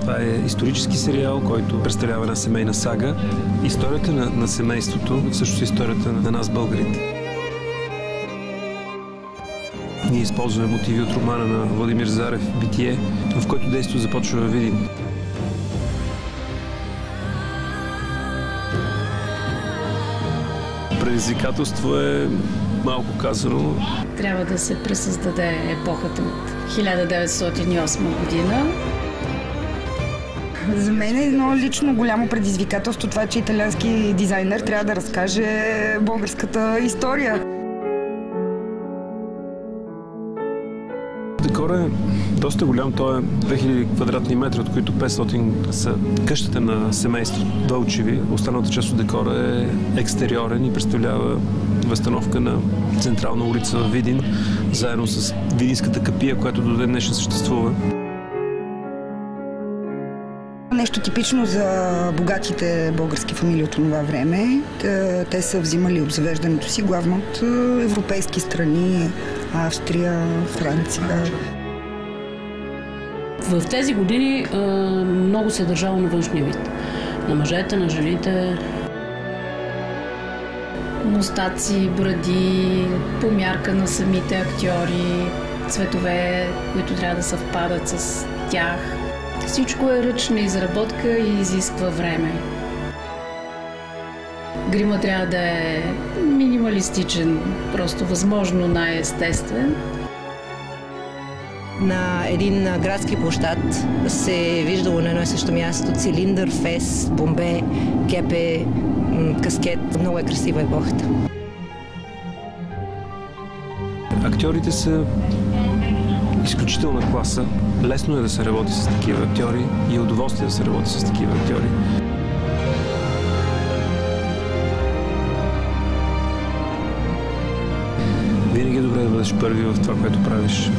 Това е исторически сериал, който представлява една семейна сага. Историята на семейството, всъщност историята на нас, българите. Ние използваме мотиви от романа на Владимир Зарев «Битие», в който действието започва във Видин. Предизвикателство е малко казано. Трябва да се пресъздаде епохата от 1908 година. За мен е едно лично голямо предизвикателство това, че италиански дизайнер трябва да разкаже българската история. Декор е доста голям. Той е 2000 квадратни метра, от които 500 са къщата на семейство Вълчеви. Останалата част от декора е екстериорен и представлява възстановка на централна улица в Видин, заедно с Видинската капия, която до ден днешен съществува. Нещо типично за богатите български фамилии от това време. Те са взимали обзавеждането си главно от европейски страни, Австрия, Франция. В тези години много се е държало на външния вид. На мъжете, на жените. Мустаци, бради, помярка на самите актьори, цветове, които трябва да съвпадат с тях. Всичко е ръчна изработка и изисква време. Грима трябва да е минималистичен, просто възможно най-естествен. На един градски площад се е виждало на едно и също място цилиндър, фес, бомбе, кепе, каскет. Много е красива епохата. Актьорите са изключителна класа. Лесно е да се работи с такива актьори и удоволствие да се работи с такива актьори. Винаги е добре да бъдеш първи в това, което правиш.